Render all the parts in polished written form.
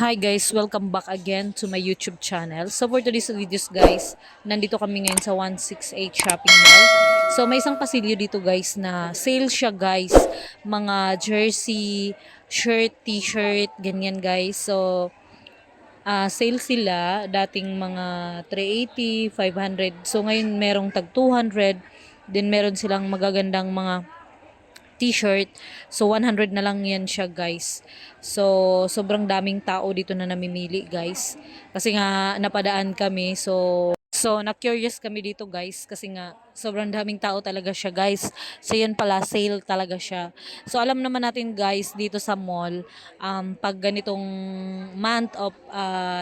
Hi guys, welcome back again to my YouTube channel. So for today's videos guys, nandito kami ngayon sa 168 Shopping Mall. So may isang pasilyo dito guys na sale siya guys. Mga jersey, shirt, t-shirt, ganyan guys. So sale sila, dating mga 380, 500. So ngayon merong tag 200. Then meron silang magagandang mga t-shirt. So 100 na lang yan siya guys. So sobrang daming tao dito na namimili guys. Kasi nga napadaan kami. So na-curious kami dito guys kasi nga sobrang daming tao talaga siya guys. So yan pala, sale talaga siya. So alam naman natin guys dito sa mall, pag ganitong month of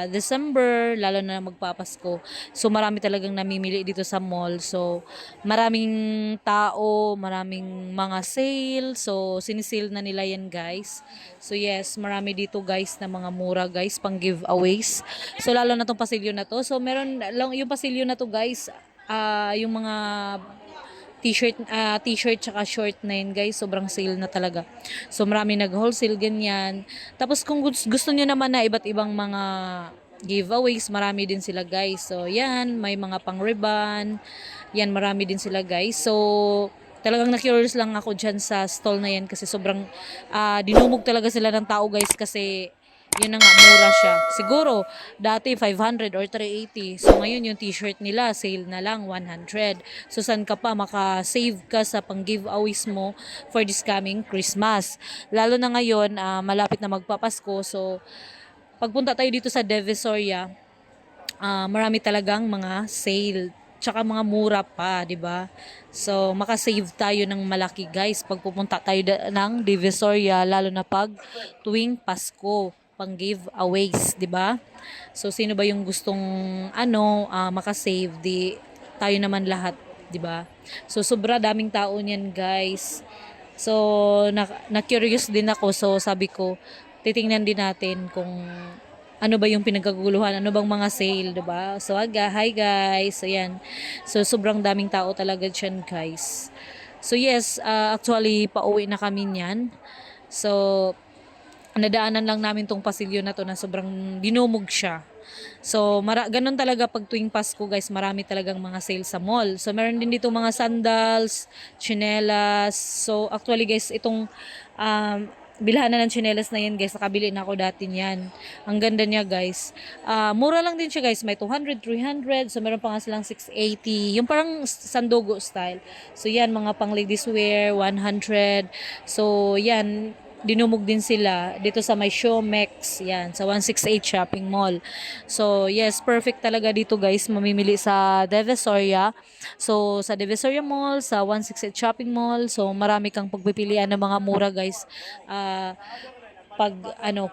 December, lalo na magpapasko, so marami talagang namimili dito sa mall. So maraming tao, maraming mga sale. So sinisale na nila yan guys. So yes, marami dito guys na mga mura guys, pang giveaways. So lalo na tong pasilyo na to. So meron lang yung pasilyo na to guys, yung mga t-shirt tsaka short na yun guys, sobrang sale na talaga. So marami nag-wholesale ganyan. Tapos kung gusto niyo naman na iba't ibang mga giveaways, marami din sila guys. So yan, may mga pang ribbon. Yan, marami din sila guys. So talagang na-curious lang ako dyan sa stall na yan kasi sobrang dinumog talaga sila ng tao guys kasi yun na nga, mura siya. Siguro, dati 500 or 380. So, ngayon yung t-shirt nila, sale na lang, 100. So, saan ka pa maka-save ka sa pang-giveaways mo for this coming Christmas. Lalo na ngayon, malapit na magpapasko. So, pagpunta tayo dito sa Divisoria, marami talagang mga sale. Tsaka mga mura pa, di ba? So, maka-save tayo ng malaki guys pag pupunta tayo ng Divisoria, lalo na pag tuwing Pasko, pang giveaways, di ba? So, sino ba yung gustong maka-save? Di tayo naman lahat, di ba? So, sobra daming tao niyan guys. So, na-curious din ako. So, sabi ko, titingnan din natin kung ano ba yung pinagkaguluhan, ano bang mga sale, 'di ba? So, hi guys. Ayan. So, sobrang daming tao talaga diyan, guys. So, yes, actually pauwi na kami niyan. So, nadaanan lang namin tong pasilyo na to na sobrang dinumog siya. So, ganun talaga pag tuwing Pasko guys, marami talagang mga sale sa mall. So, meron din dito mga sandals, chinelas. So, actually guys, itong bilhanan ng chinelas na yan guys, nakabili na ako dati niyan. Ang ganda niya guys. Mura lang din siya guys, may 200, 300. So, meron pa nga silang 680. Yung parang sandogo style. So, yan, mga pang ladies wear, 100. So, yan, dinumog din sila dito sa may Showmex, yan, sa 168 Shopping Mall. So, yes, perfect talaga dito guys, mamimili sa Divisoria. So, sa Divisoria Mall, sa 168 Shopping Mall, so marami kang pagpipilian ng mga mura guys. Pag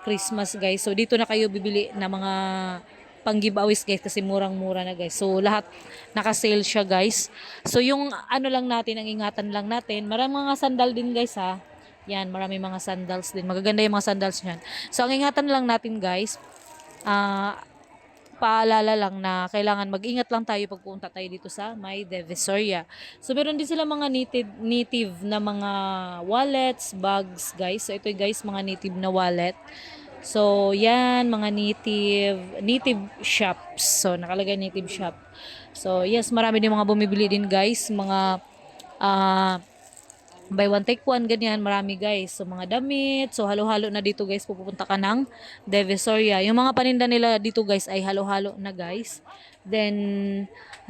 Christmas guys. So, dito na kayo bibili ng mga pang giveaways guys kasi murang-mura na guys. So, lahat naka-sale siya guys. So, yung lang natin, ang ingatan lang natin, maraming mga sandal din guys ha. Yan, marami mga sandals din. Magaganda yung mga sandals niyan. So, ang ingatan lang natin guys, paalala lang na kailangan mag-ingat lang tayo pag pupunta tayo dito sa may Divisoria. So, meron din sila mga native na mga wallets, bags guys. So, ito guys, mga native na wallet. So, yan, mga native shops. So, nakalagay native shop. So, yes, marami din mga bumibili din guys. Mga buy one take one, ganyan, marami guys. So mga damit, so halo-halo na dito guys, pupunta ka ng Divisoria. Yung mga paninda nila dito guys ay halo-halo na guys. Then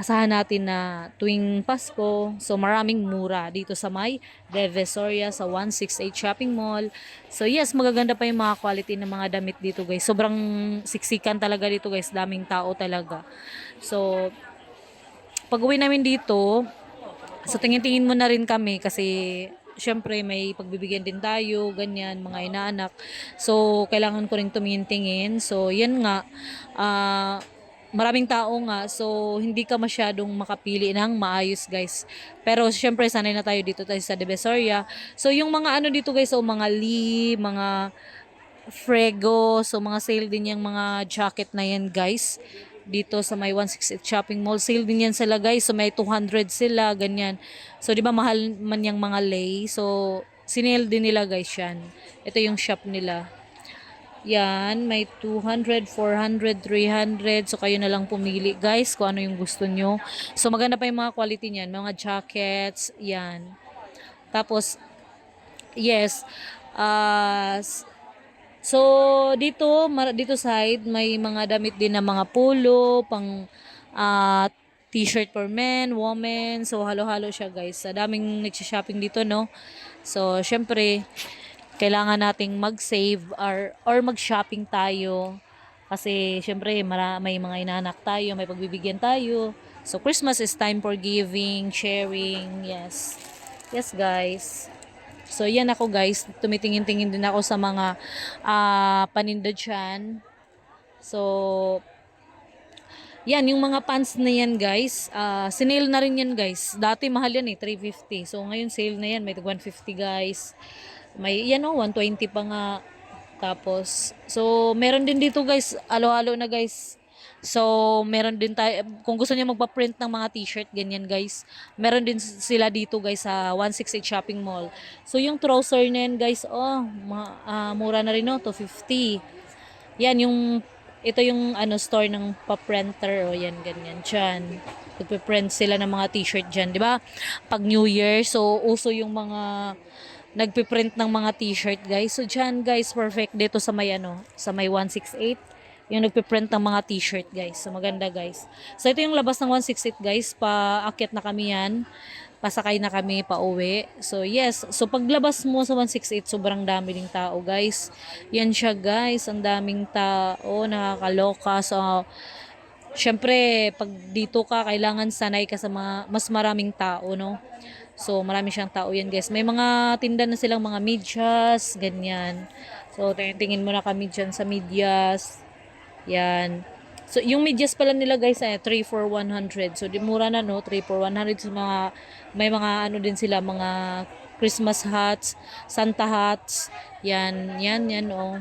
asahan natin na tuwing Pasko, so maraming mura dito sa may Divisoria sa 168 Shopping Mall. So yes, magaganda pa yung mga quality ng mga damit dito guys. Sobrang siksikan talaga dito guys, daming tao talaga. So pag uwi namin dito, so tingin-tingin mo na rin kami kasi syempre may pagbibigyan din tayo, ganyan, mga inaanak. So, kailangan ko rin tumingin-tingin. So, yan nga, maraming tao nga. So, hindi ka masyadong makapili ng maayos, guys. Pero, syempre, sanay na tayo dito tayo sa Divisoria. So, yung mga dito, guys, so, mga Lee, mga Frego, so, mga sale din yung mga jacket na yan, guys, dito sa may 168 Shopping Mall. Sale din yan sila guys. So may 200 sila, ganyan. So di ba mahal man yung mga lay. So sinale din nila guys yan. Ito yung shop nila. Yan, may 200, 400, 300. So, kayo na lang pumili, guys, kung ano yung gusto nyo. So, maganda pa yung mga quality niyan. Mga jackets, yan. Tapos, yes, so, dito side, may mga damit din na mga polo, pang ah, t-shirt for men, women. So, halo-halo siya, guys. Sa daming nagsha-shopping dito, no? So, syempre, kailangan nating mag-save or mag-shopping tayo. Kasi, syempre, may mga inanak tayo, may pagbibigyan tayo. So, Christmas is time for giving, sharing. Yes. Yes, guys. So, yan ako guys. Tumitingin-tingin din ako sa mga paninda dyan. So, yan. Yung mga pants na yan guys. Sinale na rin yan guys. Dati mahal yan eh. 350. So, ngayon sale na yan. May 150 guys. May yan o. 120 pa nga. Tapos, so, meron din dito guys. Alo-alo na guys. So, meron din tayo, kung gusto niya magpa-print ng mga t-shirt, ganyan guys. Meron din sila dito guys sa 168 Shopping Mall. So, yung trouser na yan guys, mura na rin no, 250. Yan, ito yung store ng pa-printer, yan, ganyan, dyan. Nagpe-print sila ng mga t-shirt dyan, di ba? Pag New Year, so, uso yung mga nagpe-print ng mga t-shirt guys. So, dyan guys, perfect dito sa may sa may 168 yung nagpe-print ng mga t-shirt guys. So maganda guys. So ito yung labas ng 168 guys. Paakyat na kami yan. Pasakay na kami pa uwi. So yes. So paglabas mo sa 168 sobrang dami ding tao guys. Yan siya guys. Ang daming tao. Nakakaloka. So syempre pag dito ka kailangan sanay ka sa mga mas maraming tao no. So marami siyang tao yan guys. May mga tinda na silang mga medyas. Ganyan. So tingin mo na kami dyan sa medyas. Yan. So, yung medyas pala nila guys ay 3 for 100. So, di mura na no, 3 for 100. So, may mga din sila, mga Christmas hats, Santa hats. Yan, oh.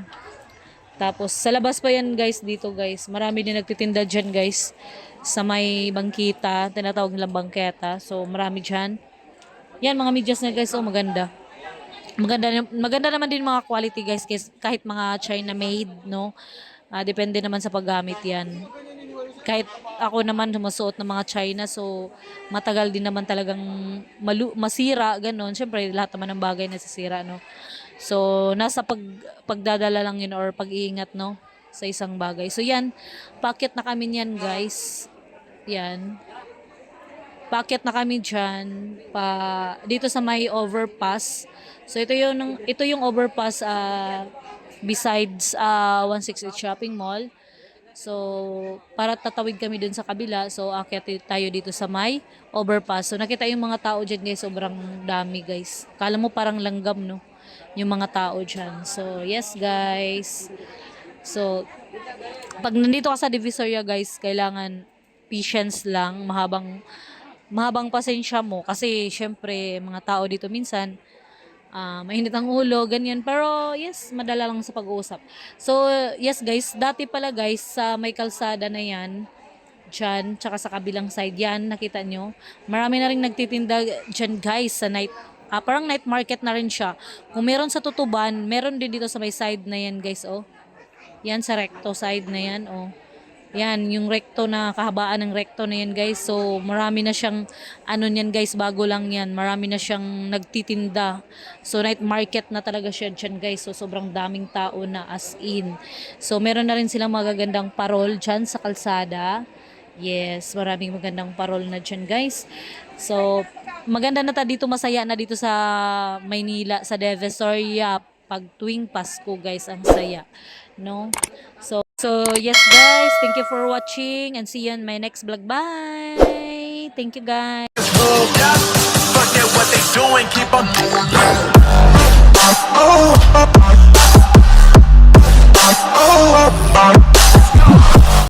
Tapos, sa labas pa yan guys, dito guys. Marami din nagtitinda dyan guys. Sa may bangkita, tinatawag nilang bangketa. So, marami dyan. Yan, mga medyas na guys, oh, maganda. Maganda naman din mga quality guys, kahit mga China made, no? Depende naman sa paggamit yan. Kahit ako naman sumusuot ng mga China, so matagal din naman talagang masira, ganun. Siyempre, lahat naman ng bagay nasisira, no? So, nasa pagdadala lang yun or pag-iingat, no? Sa isang bagay. So, yan. Paakyat na kami niyan, guys. Yan. Paakyat na kami dyan. Dito sa may overpass. So, ito yung overpass, besides 168 Shopping Mall. So, para tatawid kami dun sa kabila. So, akyat tayo dito sa may overpass. So, nakita yung mga tao dyan guys. Sobrang dami guys. Kala mo parang langgam no? Yung mga tao dyan. So, yes guys. So, pag nandito ka sa Divisoria guys, kailangan patience lang. Mahabang pasensya mo. Kasi, syempre, mga tao dito minsan, mainit ang ulo, ganyan. Pero, yes, madala lang sa pag-uusap. So, yes guys, dati pala guys, sa may kalsada na yan, dyan, tsaka sa kabilang side yan, nakita nyo, marami na rin nagtitinda dyan guys, sa night, parang night market na rin siya. Kung meron sa Tutuban, meron din dito sa may side na yan guys, oh. Yan, sa recto side na yan, oh. Yan, yung recto na, kahabaan ng recto na yan guys. So, marami na siyang, niyan guys, bago lang yan. Marami na siyang nagtitinda. So, night market na talaga siya dyan guys. So, sobrang daming tao na as in. So, meron na rin silang magagandang parol dyan sa kalsada. Yes, maraming magandang parol na dyan guys. So, maganda na dito, masaya na dito sa Maynila, sa Divisoria. Pag tuwing Pasko guys, ang saya. No? So, yes guys, thank you for watching and see you in my next vlog. Bye! Thank you guys! Forget what they doing, keep on doing.